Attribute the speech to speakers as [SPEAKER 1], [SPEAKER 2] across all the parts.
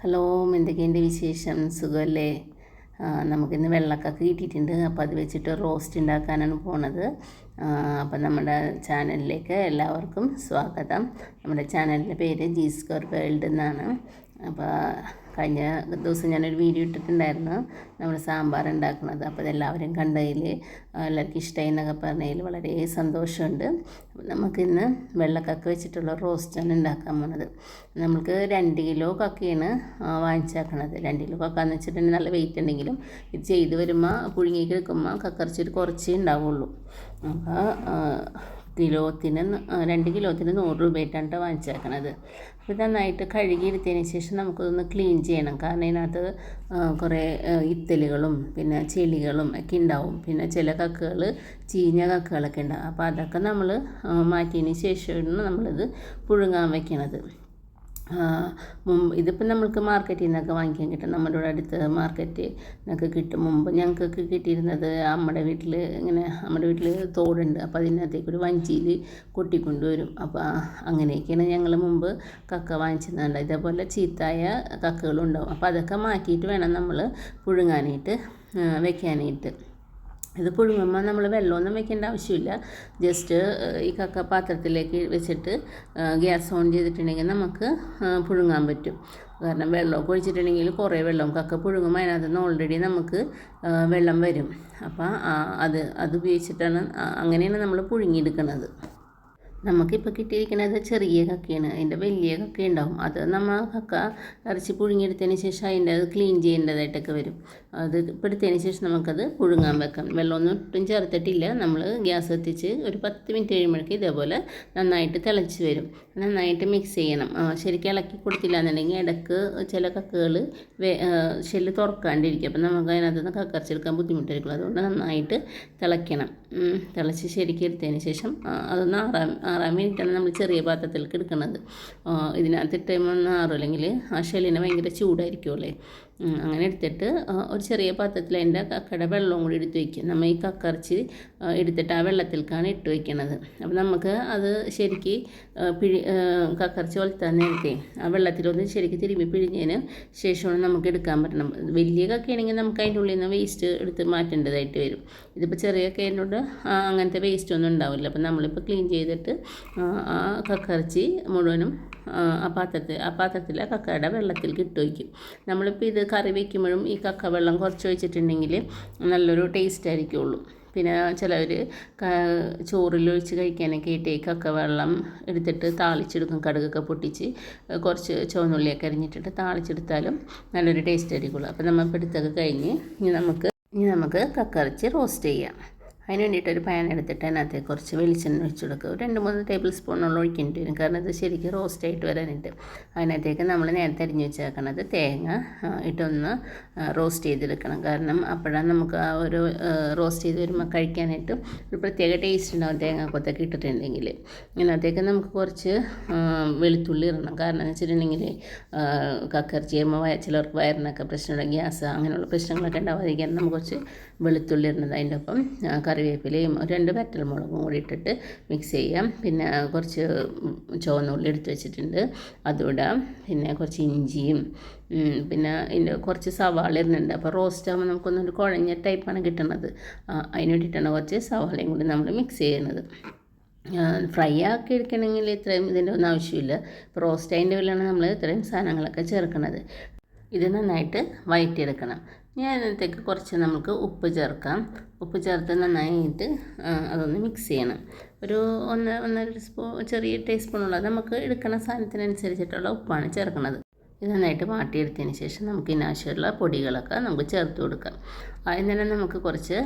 [SPEAKER 1] Hello, എന്തൊക്കെയുണ്ട് വിശേഷം? സുഖമല്ലേ? നമുക്കിന്ന് വെള്ളക്കക്ക കിട്ടിയിട്ടുണ്ട്. അപ്പോൾ അത് വെച്ചിട്ട് റോസ്റ്റ് ഉണ്ടാക്കാനാണ് പോണത്. അപ്പോൾ നമ്മുടെ ചാനലിലേക്ക് എല്ലാവർക്കും സ്വാഗതം. നമ്മുടെ ചാനലിൻ്റെ പേര് ജി സ്ക്വയർ വേൾഡ് എന്നാണ്. അപ്പോൾ കഴിഞ്ഞ ദിവസം ഞാനൊരു വീഡിയോ ഇട്ടിട്ടുണ്ടായിരുന്നു നമ്മൾ സാമ്പാർ ഉണ്ടാക്കുന്നത്. അപ്പോൾ അതെല്ലാവരും കണ്ടതിൽ എല്ലാവർക്കും ഇഷ്ടമായി എന്നൊക്കെ പറഞ്ഞതിൽ വളരെ സന്തോഷമുണ്ട്. നമുക്കിന്ന് വെള്ളക്കക്ക വെച്ചിട്ടുള്ള റോസ്റ്റാണ് ഉണ്ടാക്കാൻ പോണത്. നമുക്ക് 2 കിലോ കക്കയാണ് വാങ്ങിച്ചേക്കണത്. 2 കിലോ കക്ക എന്ന് വെച്ചിട്ടുണ്ടെങ്കിൽ നല്ല വെയിറ്റ് ഉണ്ടെങ്കിലും ഇത് ചെയ്ത് വരുമ്പോൾ പുഴുങ്ങിക്ക് എടുക്കുമ്പോൾ കക്കറച്ചിട്ട് കുറച്ചേ ഉണ്ടാവുള്ളൂ. അപ്പോൾ 2 കിലോത്തിന് 100 രൂപയായിട്ടാണ് വാങ്ങിച്ചേക്കണത്. അപ്പോൾ നന്നായിട്ട് കഴുകിയെടുത്തതിന് ശേഷം നമുക്കതൊന്ന് ക്ലീൻ ചെയ്യണം. കാരണം ഇതിനകത്ത് കുറേ ഇത്തലുകളും പിന്നെ ചെളികളും ഒക്കെ ഉണ്ടാവും. പിന്നെ ചില കക്കകൾ ചീഞ്ഞ കക്കകളൊക്കെ ഉണ്ടാവും. അപ്പോൾ അതൊക്കെ നമ്മൾ മാറ്റിയതിന് ശേഷമാണ് നമ്മളിത് പുഴുങ്ങാൻ വയ്ക്കണത്. ഇതിപ്പോൾ നമ്മൾക്ക് മാർക്കറ്റിൽ നിന്നൊക്കെ വാങ്ങിക്കാൻ കിട്ടും. നമ്മുടെ ഇവിടെ അടുത്ത് മാർക്കറ്റ് നിന്നൊക്കെ കിട്ടും. മുമ്പ് ഞങ്ങൾക്കൊക്കെ കിട്ടിയിരുന്നത് നമ്മുടെ വീട്ടിൽ തോടുണ്ട്. അപ്പോൾ അതിനകത്തേക്ക് ഒരു വഞ്ചിയിൽ കൊട്ടിക്കൊണ്ടുവരും. അപ്പോൾ അങ്ങനെയൊക്കെയാണ് ഞങ്ങൾ മുമ്പ് കക്ക വാങ്ങിച്ചിരുന്നുണ്ട്. ഇതേപോലെ ചീത്തായ കക്കകളുണ്ടാവും. അപ്പോൾ അതൊക്കെ മാറ്റിയിട്ട് വേണം നമ്മൾ പുഴുങ്ങാനായിട്ട് വെക്കാനായിട്ട്. ഇത് പുഴുങ്ങുമ്പോൾ നമ്മൾ വെള്ളമൊന്നും വെക്കേണ്ട ആവശ്യമില്ല. ജസ്റ്റ് ഈ കക്ക പാത്രത്തിലേക്ക് വെച്ചിട്ട് ഗ്യാസ് ഓൺ ചെയ്തിട്ടുണ്ടെങ്കിൽ നമുക്ക് പുഴുങ്ങാൻ പറ്റും. കാരണം വെള്ളമൊക്കെ ഒഴിച്ചിട്ടുണ്ടെങ്കിൽ കുറേ വെള്ളം കക്ക പുഴുങ്ങുമ്പോൾ അതിനകത്ത് നിന്ന് ഓൾറെഡി നമുക്ക് വെള്ളം വരും. അപ്പോൾ അത് ഉപയോഗിച്ചിട്ടാണ് അങ്ങനെയാണ് നമ്മൾ പുഴുങ്ങിയെടുക്കുന്നത്. നമുക്കിപ്പോൾ കിട്ടിയിരിക്കുന്നത് ചെറിയ കക്കയാണ്. അതിൻ്റെ വലിയ കക്ക ഉണ്ടാവും. അത് നമ്മൾ കക്ക ഇറച്ചി പുഴുങ്ങിയെടുത്തതിന് ശേഷം അതിൻ്റെ അത് ക്ലീൻ ചെയ്യേണ്ടതായിട്ടൊക്കെ വരും. അത് ഇപ്പോൾ എടുത്തതിന് ശേഷം നമുക്കത് പുഴുങ്ങാൻ വെക്കാം. വെള്ളമൊന്നും ഒട്ടും ചേർത്തിട്ടില്ല. നമ്മൾ ഗ്യാസ് എത്തിച്ച് ഒരു 10 മിനിറ്റ് കഴിയുമ്പോഴേക്കും ഇതേപോലെ നന്നായിട്ട് തിളച്ച് വരും. നന്നായിട്ട് മിക്സ് ചെയ്യണം. ശരിക്കും ഇളക്കി കൊടുത്തില്ല എന്നുണ്ടെങ്കിൽ ഇടയ്ക്ക് ചില കക്കകൾ ഷെല്ല് തുറക്കാണ്ടിരിക്കും. അപ്പം നമുക്ക് അതിനകത്ത് നിന്ന് കക്കറച്ചെടുക്കാൻ ബുദ്ധിമുട്ടായിരിക്കും. അതുകൊണ്ട് നന്നായിട്ട് തിളയ്ക്കണം. തിളച്ച് ശരിക്കും എടുത്തതിന് ശേഷം അതൊന്ന് ആറാം മിനിറ്റാണ് നമ്മൾ ചെറിയ പാത്രത്തിലേക്ക് എടുക്കുന്നത്. ഇതിനകത്ത് ഇട്ടൊന്ന് ആറും, അല്ലെങ്കിൽ ആ ഷെല്ലിന് ഭയങ്കര ചൂടായിരിക്കുമല്ലേ. അങ്ങനെ എടുത്തിട്ട് ഒരു ചെറിയ പാത്രത്തിൽ അതിൻ്റെ കക്കയുടെ വെള്ളവും കൂടി എടുത്ത് വയ്ക്കും. നമ്മൾ ഈ കക്കറച്ചി എടുത്തിട്ട് ആ വെള്ളത്തിലേക്കാണ് ഇട്ട് വയ്ക്കണത്. അപ്പോൾ നമുക്ക് അത് ശരിക്ക് കക്കറച്ചി വളർത്താൻ നേരത്തെ ആ വെള്ളത്തിലൊന്ന് ശരിക്ക് തിരുമ്പി പിഴിഞ്ഞതിന് ശേഷമാണ് നമുക്ക് എടുക്കാൻ പറ്റണം. വലിയ കക്കയാണെങ്കിൽ നമുക്ക് അതിൻ്റെ ഉള്ളിൽ നിന്ന് വേസ്റ്റ് എടുത്ത് മാറ്റേണ്ടതായിട്ട് വരും. ഇതിപ്പോൾ ചെറിയ കക്കയിനോട് അങ്ങനത്തെ വേസ്റ്റ് ഒന്നും ഉണ്ടാവില്ല. അപ്പോൾ നമ്മളിപ്പോൾ ക്ലീൻ ചെയ്തിട്ട് ആ കക്കറച്ചി മുഴുവനും ആ പാത്രത്തിൽ കക്കയുടെ വെള്ളത്തിലേക്ക് ഇട്ട് വയ്ക്കും. നമ്മളിപ്പോൾ ഇത് കറി വയ്ക്കുമ്പോഴും ഈ കക്ക വെള്ളം കുറച്ച് ഒഴിച്ചിട്ടുണ്ടെങ്കിൽ നല്ലൊരു ടേസ്റ്റ് ആയിരിക്കുള്ളൂ. പിന്നെ ചിലവർ ചോറിലൊഴിച്ച് കഴിക്കാനൊക്കെ ആയിട്ട് ഈ കക്ക വെള്ളം എടുത്തിട്ട് താളിച്ചെടുക്കും. കടുകൊക്കെ പൊട്ടിച്ച് കുറച്ച് ചുവന്നുള്ളിയൊക്കെ അരിഞ്ഞിട്ടിട്ട് താളിച്ചെടുത്താലും നല്ലൊരു ടേസ്റ്റ് ആയിരിക്കുള്ളൂ. അപ്പോൾ നമ്മൾ എടുത്തൊക്കെ കഴിഞ്ഞ് ഇനി നമുക്ക് കക്കറച്ചി റോസ്റ്റ് ചെയ്യാം. അതിന് വേണ്ടിയിട്ടൊരു പാൻ എടുത്തിട്ട് അതിനകത്തേക്ക് കുറച്ച് വെളിച്ചെണ്ണ ഒഴിച്ച് കൊടുക്കുക. 2-3 ടേബിൾ സ്പൂണോളം ഒഴിക്കേണ്ടി വരും. കാരണം ഇത് ശരിക്കും റോസ്റ്റായിട്ട് വരാനായിട്ട്. അതിനകത്തേക്ക് നമ്മൾ നേരത്തെ അരിഞ്ഞ് വെച്ചേക്കണത് തേങ്ങ ഇട്ടൊന്ന് റോസ്റ്റ് ചെയ്തെടുക്കണം. കാരണം അപ്പോഴാണ് നമുക്ക് ആ ഒരു റോസ്റ്റ് ചെയ്ത് വരുമ്പോൾ കഴിക്കാനായിട്ട് ഒരു പ്രത്യേക ടേസ്റ്റ് ഉണ്ടാകും തേങ്ങാക്കൊത്തൊക്കെ ഇട്ടിട്ടുണ്ടെങ്കിൽ. ഇതിനകത്തേക്ക് നമുക്ക് കുറച്ച് വെളുത്തുള്ളി ഇടണം. കാരണം എന്ന് വെച്ചിട്ടുണ്ടെങ്കിൽ കക്കറച്ചി ചെയ്യുമ്പോൾ ചിലർക്ക് വയറിനൊക്കെ പ്രശ്നമുള്ള ഗ്യാസ് അങ്ങനെയുള്ള പ്രശ്നങ്ങളൊക്കെ ഉണ്ടാവാതിരിക്കാൻ നമുക്ക് കുറച്ച് വെളുത്തുള്ളി ഇടുന്നത്. അതിൻ്റെ ഒപ്പം കറിവേപ്പിലയും 2 വറ്റൽമുളകും കൂടി ഇട്ടിട്ട് മിക്സ് ചെയ്യാം. പിന്നെ കുറച്ച് ചുവന്നുള്ളി എടുത്ത് വെച്ചിട്ടുണ്ട്, അതുമിടാം. പിന്നെ കുറച്ച് ഇഞ്ചിയും പിന്നെ ഇതിൻ്റെ കുറച്ച് സവാള ഇടുന്നുണ്ട്. അപ്പോൾ റോസ്റ്റ് ആകുമ്പോൾ നമുക്കൊന്നൊരു കുഴഞ്ഞ ടൈപ്പാണ് കിട്ടുന്നത്. അതിന് വേണ്ടിയിട്ടാണ് കുറച്ച് സവാളയും കൂടി നമ്മൾ മിക്സ് ചെയ്യുന്നത്. ഫ്രൈ ആക്കി എടുക്കണമെങ്കിൽ ഇത്രയും ഇതിൻ്റെ ഒന്നും ആവശ്യമില്ല. ഇപ്പോൾ റോസ്റ്റ് അതിൻ്റെ പേരിലാണ് നമ്മൾ ഇത്രയും സാധനങ്ങളൊക്കെ ചേർക്കുന്നത്. ഇത് നന്നായിട്ട് വഴറ്റിയെടുക്കണം. ഞാൻ അതിനകത്തേക്ക് കുറച്ച് നമുക്ക് ഉപ്പ് ചേർക്കാം. ഉപ്പ് ചേർത്ത് നന്നായിട്ട് അതൊന്ന് മിക്സ് ചെയ്യണം. ഒരു 1-1.5 സ്പൂൺ ചെറിയ ടീസ്പൂണുള്ളത് നമുക്ക് എടുക്കുന്ന സാധനത്തിനനുസരിച്ചിട്ടുള്ള ഉപ്പാണ് ചേർക്കുന്നത്. ഇത് നന്നായിട്ട് വാട്ടിയെടുത്തതിന് ശേഷം നമുക്ക് ഇതിനാവശ്യമുള്ള പൊടികളൊക്കെ നമുക്ക് ചേർത്ത് കൊടുക്കാം. ആദ്യം തന്നെ നമുക്ക് കുറച്ച്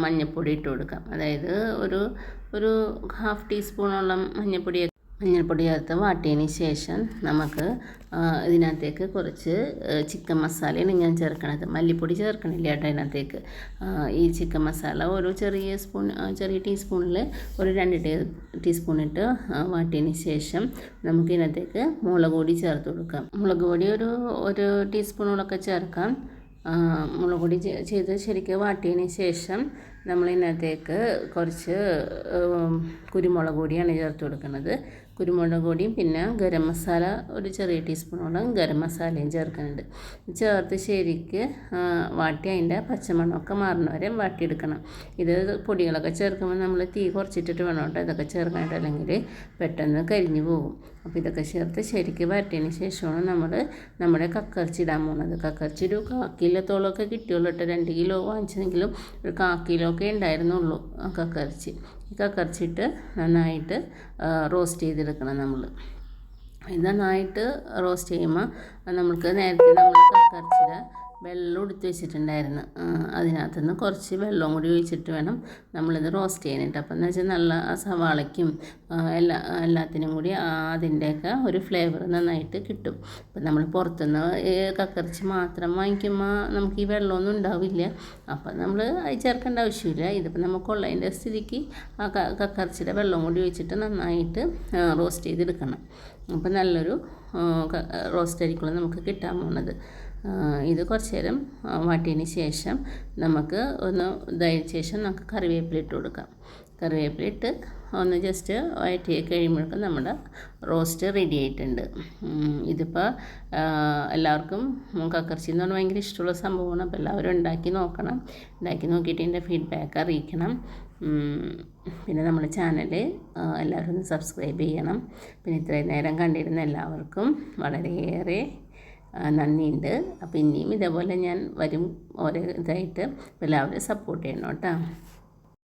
[SPEAKER 1] മഞ്ഞൾപ്പൊടി ഇട്ട് കൊടുക്കാം. അതായത് ഒരു 1/2 ടീസ്പൂണോളം മഞ്ഞൾപ്പൊടി ചേർത്ത് വാട്ടിയതിന് ശേഷം നമുക്ക് ഇതിനകത്തേക്ക് കുറച്ച് ചിക്കൻ മസാലയാണ് ഞാൻ ചേർക്കണത്. മല്ലിപ്പൊടി ചേർക്കണില്ല കേട്ടോ ഇതിനകത്തേക്ക്. ഈ ചിക്കൻ മസാല ഒരു ചെറിയ ടീസ്പൂണിൽ ഒരു 2 ടീസ്പൂൺ ഇട്ട് വാട്ടിയതിന് ശേഷം നമുക്ക് ഇതിനകത്തേക്ക് മുളക് പൊടി ചേർത്ത് കൊടുക്കാം. മുളക് പൊടി ഒരു ടീസ്പൂണോളൊക്കെ ചേർക്കാം. മുളക് പൊടി ചെയ്ത് ശരിക്കും വാട്ടിയതിന് ശേഷം നമ്മളിതിനകത്തേക്ക് കുറച്ച് കുരുമുളക് പൊടിയാണ് ചേർത്ത് കൊടുക്കുന്നത്. കുരുമുളക് പൊടിയും പിന്നെ ഗരം മസാല ഒരു ചെറിയ ടീസ്പൂണോളം ഗരം മസാലയും ചേർക്കുന്നുണ്ട്. ചേർത്ത് ശരിക്ക് വാട്ടി അതിൻ്റെ പച്ചമണമൊക്കെ മാറുന്നവരെ വാട്ടിയെടുക്കണം. ഇത് പൊടികളൊക്കെ ചേർക്കുമ്പോൾ നമ്മൾ തീ കുറച്ചിട്ടിട്ട് വേണം കേട്ടോ ഇതൊക്കെ ചേർക്കാനായിട്ട്, അല്ലെങ്കിൽ പെട്ടെന്ന് കരിഞ്ഞു പോകും. അപ്പോൾ ഇതൊക്കെ ചേർത്ത് ശരിക്ക് വരട്ടിയതിന് ശേഷമാണ് നമ്മൾ നമ്മുടെ കക്കയിറച്ചി ഇടാൻ പോകുന്നത്. കക്കയിറച്ചി ഒരു 1/4 കിലോത്തോളമൊക്കെ കിട്ടിയുള്ളൂ കേട്ടോ. 2 കിലോ വാങ്ങിച്ചെങ്കിലും ഒരു 1/4 കിലോ ഒക്കെ ഉണ്ടായിരുന്നുള്ളൂ കക്കയിറച്ചി. ഈ കക്കയിറച്ചിട്ട് നന്നായിട്ട് റോസ്റ്റ് ചെയ്തെടുക്കണം നമ്മൾ. ഇത് നന്നായിട്ട് റോസ്റ്റ് ചെയ്യുമ്പോൾ നമുക്ക് നേരത്തെ നമ്മൾ കക്കയിറച്ചിയുടെ വെള്ളം എടുത്ത് വെച്ചിട്ടുണ്ടായിരുന്നു. അതിനകത്തുനിന്ന് കുറച്ച് വെള്ളവും കൂടി ഒഴിച്ചിട്ട് വേണം നമ്മളിത് റോസ്റ്റ് ചെയ്യാനായിട്ട്. അപ്പം എന്ന് വെച്ചാൽ നല്ല സവാളയ്ക്കും എല്ലാത്തിനും കൂടി അതിൻ്റെയൊക്കെ ഒരു ഫ്ലേവർ നന്നായിട്ട് കിട്ടും. അപ്പം നമ്മൾ പുറത്തുനിന്ന് കക്കയിറച്ചി മാത്രം വാങ്ങിക്കുമ്പോൾ നമുക്ക് ഈ വെള്ളമൊന്നും ഉണ്ടാവില്ല. അപ്പം നമ്മൾ അത് ചേർക്കേണ്ട ആവശ്യമില്ല. ഇതിപ്പോൾ നമുക്കുള്ളതിൻ്റെ സ്ഥിതിക്ക് ആ കക്കയിറച്ചിയുടെ വെള്ളം കൂടി ഒഴിച്ചിട്ട് നന്നായിട്ട് റോസ്റ്റ് ചെയ്തെടുക്കണം. അപ്പം നല്ലൊരു റോസ്റ്റ് ആയിരിക്കുള്ളൂ നമുക്ക് കിട്ടാൻ പോകുന്നത്. ഇത് കുറച്ച് നേരം വാട്ടിയതിന് ശേഷം നമുക്ക് ഒന്ന് ഇതായതിന് ശേഷം നമുക്ക് കറിവേപ്പില ഇട്ട് കൊടുക്കാം. കറിവേപ്പില ഇട്ട് ഒന്ന് ജസ്റ്റ് വഴറ്റി കഴിയുമ്പോഴേക്കും നമ്മുടെ റോസ്റ്റ് റെഡി ആയിട്ടുണ്ട്. ഇതിപ്പോൾ എല്ലാവർക്കും കക്കയിറച്ചി എന്ന് പറഞ്ഞാൽ ഭയങ്കര ഇഷ്ടമുള്ള സംഭവമാണ്. അപ്പോൾ എല്ലാവരും ഉണ്ടാക്കി നോക്കണം. ഉണ്ടാക്കി നോക്കിയിട്ട് എൻ്റെ ഫീഡ്ബാക്ക് അറിയിക്കണം. പിന്നെ നമ്മുടെ ചാനൽ എല്ലാവരും ഒന്ന് സബ്സ്ക്രൈബ് ചെയ്യണം. പിന്നെ ഇത്രയും നേരം കണ്ടിരുന്ന എല്ലാവർക്കും വളരെയേറെ നന്ദിയുണ്ട്. അപ്പോൾ ഇനിയും ഇതേപോലെ ഞാൻ വരും ഓരോ ഇതായിട്ട് എല്ലാവരും സപ്പോർട്ട് ചെയ്യണം കേട്ടോ.